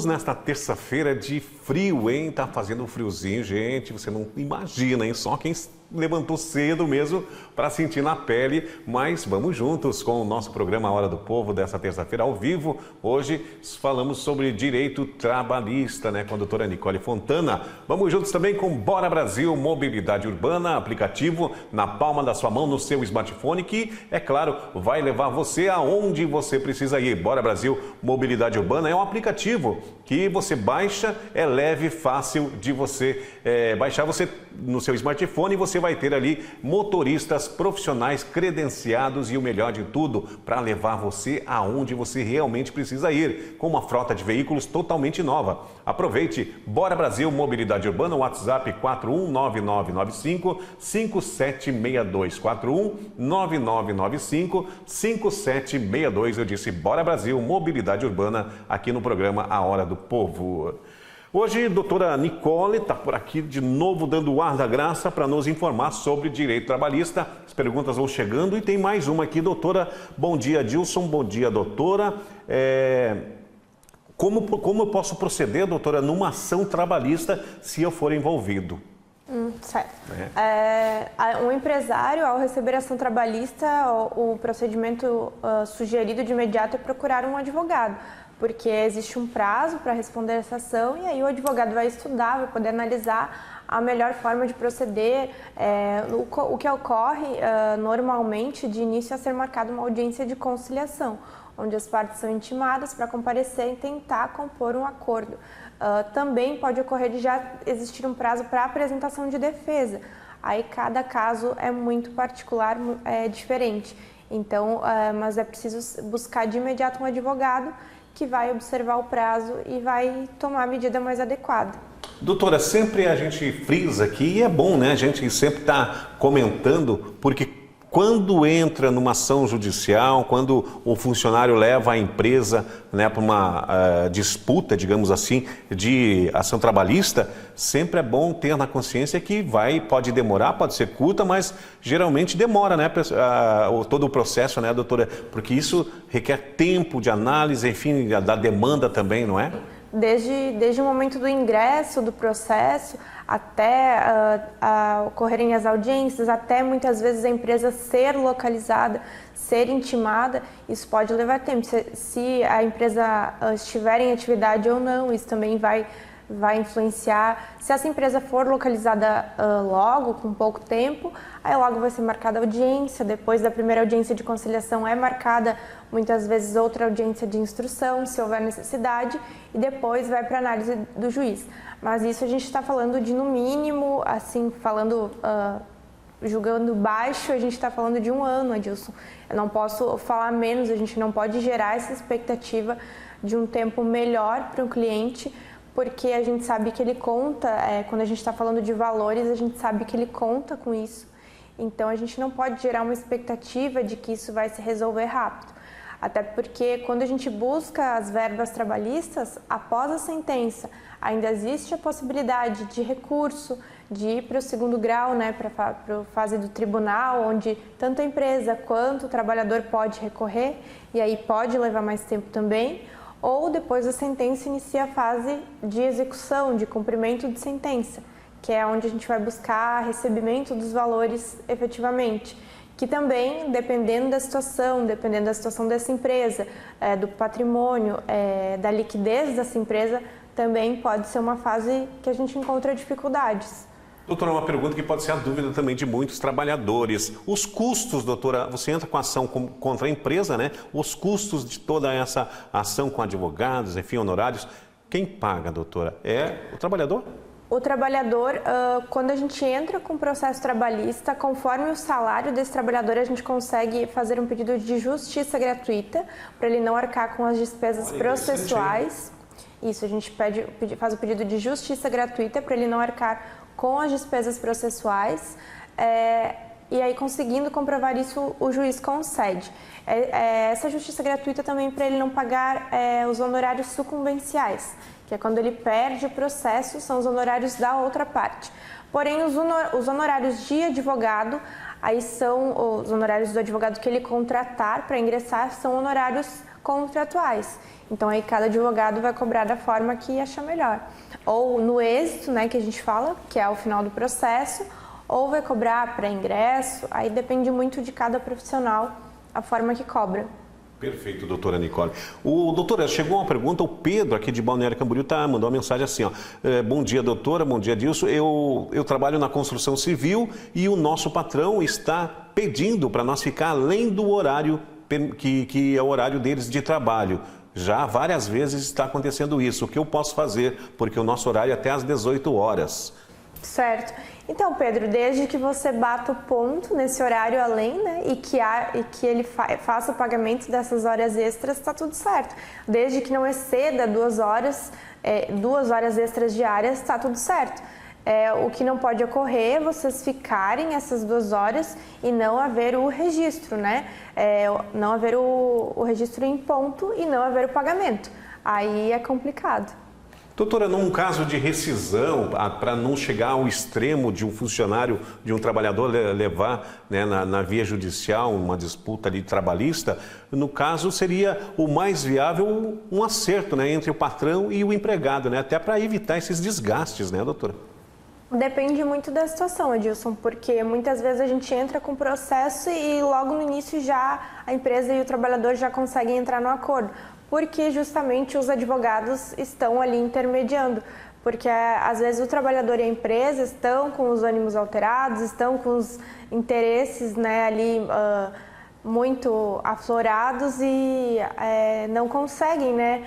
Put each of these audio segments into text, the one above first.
nesta terça-feira de frio, hein? Tá fazendo um friozinho, gente, você não imagina, hein? Só quem levantou cedo mesmo para sentir na pele, mas vamos juntos com o nosso programa Hora do Povo dessa terça-feira ao vivo. Hoje falamos sobre direito trabalhista, né, com a doutora Nicole Fontana. Vamos juntos também com Bora Brasil, mobilidade urbana, aplicativo na palma da sua mão, no seu smartphone, que, é claro, vai levar você aonde você precisa ir. Bora Brasil, mobilidade urbana é um aplicativo que você baixa, é leve, fácil de você baixar você no seu smartphone, e você vai ter ali motoristas profissionais credenciados e o melhor de tudo, para levar você aonde você realmente precisa ir, com uma frota de veículos totalmente nova. Aproveite, Bora Brasil, mobilidade urbana, WhatsApp 419995-5762, 419995-5762. Eu disse Bora Brasil, mobilidade urbana, aqui no programa A Hora do Povo. Hoje, a doutora Nicole está por aqui de novo dando o ar da graça para nos informar sobre direito trabalhista. As perguntas vão chegando e tem mais uma aqui, doutora. Bom dia, Dilson. Bom dia, doutora. Como eu posso proceder, doutora, numa ação trabalhista se eu for envolvido? Certo. Um empresário, ao receber ação trabalhista, o procedimento sugerido de imediato é procurar um advogado, porque existe um prazo para responder essa ação e aí o advogado vai estudar, vai poder analisar a melhor forma de proceder. O que ocorre normalmente de início é ser marcada uma audiência de conciliação, onde as partes são intimadas para comparecer e tentar compor um acordo. Também pode ocorrer de já existir um prazo para apresentação de defesa. Aí cada caso é muito particular, é diferente. Então, mas é preciso buscar de imediato um advogado que vai observar o prazo e vai tomar a medida mais adequada. Doutora, sempre a gente frisa aqui, e é bom, né? A gente sempre está comentando, porque quando entra numa ação judicial, quando o funcionário leva a empresa, né, para uma disputa, digamos assim, de ação trabalhista, sempre é bom ter na consciência que pode demorar, pode ser curta, mas geralmente demora, né, todo o processo, né, doutora? Porque isso requer tempo de análise, enfim, da demanda também, não é? Desde o momento do ingresso do processo até ocorrerem as audiências, até muitas vezes a empresa ser localizada, ser intimada, isso pode levar tempo. Se a empresa estiver em atividade ou não, isso também vai influenciar. Se essa empresa for localizada logo, com pouco tempo, aí logo vai ser marcada a audiência. Depois da primeira audiência de conciliação é marcada muitas vezes outra audiência de instrução, se houver necessidade, e depois vai para análise do juiz. Mas isso a gente está falando de, no mínimo, assim, julgando baixo, a gente está falando de 1 ano, Adilson. Eu não posso falar menos, a gente não pode gerar essa expectativa de um tempo melhor para o cliente, porque a gente sabe que ele conta, quando a gente está falando de valores, a gente sabe que ele conta com isso. Então, a gente não pode gerar uma expectativa de que isso vai se resolver rápido. Até porque, quando a gente busca as verbas trabalhistas, após a sentença, ainda existe a possibilidade de recurso, de ir para o 2º grau, né, para a fase do tribunal, onde tanto a empresa quanto o trabalhador pode recorrer, e aí pode levar mais tempo também. Ou depois da sentença inicia a fase de execução, de cumprimento de sentença, que é onde a gente vai buscar recebimento dos valores efetivamente, que também, dependendo da situação dessa empresa, do patrimônio, da liquidez dessa empresa, também pode ser uma fase que a gente encontra dificuldades. Doutora, uma pergunta que pode ser a dúvida também de muitos trabalhadores. Os custos, doutora, você entra com ação contra a empresa, né? Os custos de toda essa ação com advogados, enfim, honorários, quem paga, doutora? É o trabalhador? O trabalhador, quando a gente entra com o processo trabalhista, conforme o salário desse trabalhador, a gente consegue fazer um pedido de justiça gratuita para ele não arcar com as despesas processuais. Isso, a gente faz o pedido de justiça gratuita para ele não arcar com as despesas processuais, e aí, conseguindo comprovar isso, o juiz concede. Essa justiça gratuita também para ele não pagar os honorários sucumbenciais, que é quando ele perde o processo, são os honorários da outra parte. Porém, os honorários de advogado, aí são os honorários do advogado que ele contratar para ingressar, são honorários contratuais. Então aí cada advogado vai cobrar da forma que achar melhor. Ou no êxito, né, que a gente fala, que é o final do processo, ou vai cobrar pré-ingresso, aí depende muito de cada profissional a forma que cobra. Perfeito, doutora Nicole. Doutora, chegou uma pergunta, o Pedro aqui de Balneário Camboriú mandou uma mensagem assim, ó. Bom dia, doutora, bom dia, Dilson. Eu trabalho na construção civil e o nosso patrão está pedindo para nós ficar além do horário que é o horário deles de trabalho. Já várias vezes está acontecendo isso. O que eu posso fazer? Porque o nosso horário é até às 18 horas. Certo. Então, Pedro, desde que você bata o ponto nesse horário além, né, e que ele faça o pagamento dessas horas extras, está tudo certo. Desde que não exceda 2 horas, 2 horas extras diárias, está tudo certo. O que não pode ocorrer é vocês ficarem essas 2 horas e não haver o registro, né? Não haver o registro em ponto e não haver o pagamento. Aí é complicado. Doutora, num caso de rescisão, para não chegar ao extremo de um funcionário, de um trabalhador levar, né, na via judicial uma disputa ali trabalhista, no caso seria o mais viável um acerto, né, entre o patrão e o empregado, né, até para evitar esses desgastes, né, doutora? Depende muito da situação, Adilson, porque muitas vezes a gente entra com o processo e logo no início já a empresa e o trabalhador já conseguem entrar no acordo, porque justamente os advogados estão ali intermediando, porque às vezes o trabalhador e a empresa estão com os ânimos alterados, estão com os interesses, né, ali muito aflorados e não conseguem, né,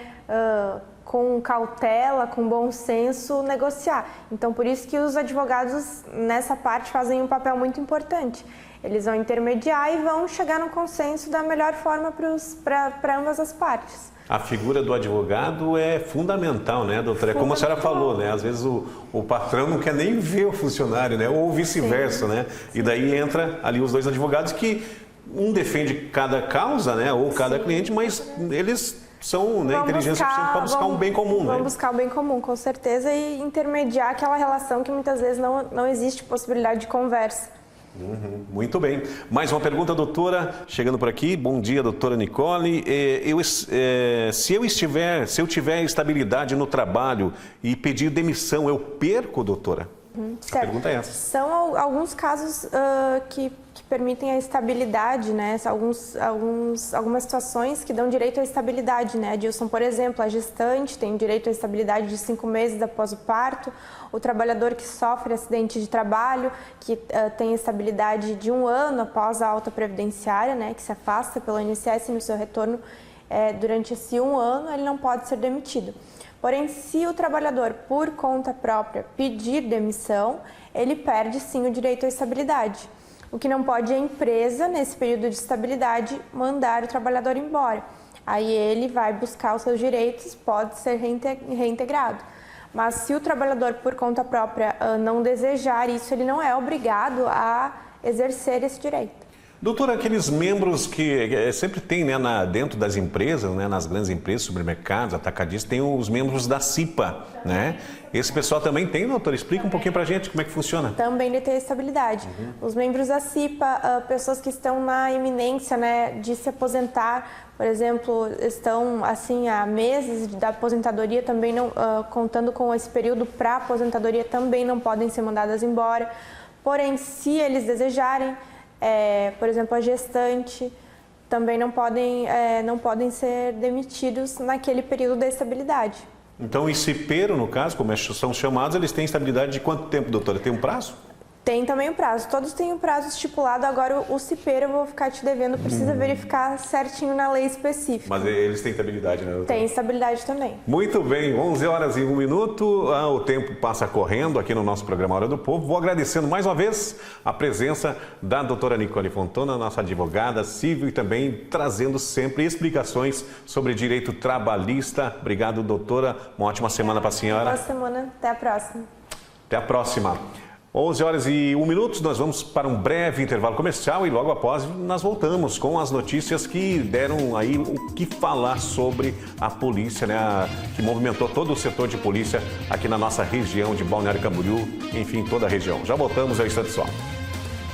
com cautela, com bom senso, negociar. Então, por isso que os advogados, nessa parte, fazem um papel muito importante. Eles vão intermediar e vão chegar no consenso da melhor forma para ambas as partes. A figura do advogado é fundamental, né, doutora? É como a senhora falou, né? Às vezes o patrão não quer nem ver o funcionário, né? Ou vice-versa, né? E daí entra ali os 2 advogados que um defende cada causa, né? Ou cada cliente, mas eles são, né, inteligentes para buscar um bem comum, né? Vão buscar o bem comum, com certeza, e intermediar aquela relação que muitas vezes não existe possibilidade de conversa. Muito bem. Mais uma pergunta, doutora, chegando por aqui. Bom dia, doutora Nicole. Se eu tiver estabilidade no trabalho e pedir demissão, eu perco, doutora? Certo. A pergunta é essa. São alguns casos que permitem a estabilidade, né? Algumas situações que dão direito à estabilidade, né, Adilson? Por exemplo, a gestante tem direito à estabilidade de 5 meses após o parto, o trabalhador que sofre acidente de trabalho, que tem estabilidade de 1 ano após a alta previdenciária, né, que se afasta pelo INSS e no seu retorno durante esse 1 ano, ele não pode ser demitido. Porém, se o trabalhador, por conta própria, pedir demissão, ele perde sim o direito à estabilidade. O que não pode é a empresa, nesse período de estabilidade, mandar o trabalhador embora. Aí ele vai buscar os seus direitos, pode ser reintegrado. Mas se o trabalhador, por conta própria, não desejar isso, ele não é obrigado a exercer esse direito. Doutora, aqueles membros que sempre tem, né, dentro das empresas, né, nas grandes empresas, supermercados, atacadistas, tem os membros da CIPA, né? Esse pessoal também tem, doutora? Explica um pouquinho pra gente como é que funciona. Também de ter estabilidade. Os membros da CIPA, pessoas que estão na iminência, né, de se aposentar, por exemplo, estão assim há meses da aposentadoria, também não, contando com esse período para aposentadoria, também não podem ser mandadas embora. Porém, se eles desejarem, por exemplo, a gestante, também não podem ser demitidos naquele período da estabilidade. Então, o cipeiro, no caso, como são chamados, eles têm estabilidade de quanto tempo, doutora? Tem um prazo? Tem também um prazo. Todos têm um prazo estipulado. Agora, o cipeiro, eu vou ficar te devendo, precisa verificar certinho na lei específica. Mas eles têm estabilidade, né, doutora? Tem estabilidade também. Muito bem, 11 horas e 1 minuto. O tempo passa correndo aqui no nosso programa Hora do Povo. Vou agradecendo mais uma vez a presença da doutora Nicole Fontona, nossa advogada civil, e também trazendo sempre explicações sobre direito trabalhista. Obrigado, doutora. Uma ótima semana para a senhora. Boa semana. Até a próxima. Até a próxima. 11 horas e 1 minuto, nós vamos para um breve intervalo comercial e logo após nós voltamos com as notícias que deram aí o que falar sobre a polícia, né, que movimentou todo o setor de polícia aqui na nossa região de Balneário Camboriú, enfim, toda a região. Já voltamos, é um instante só.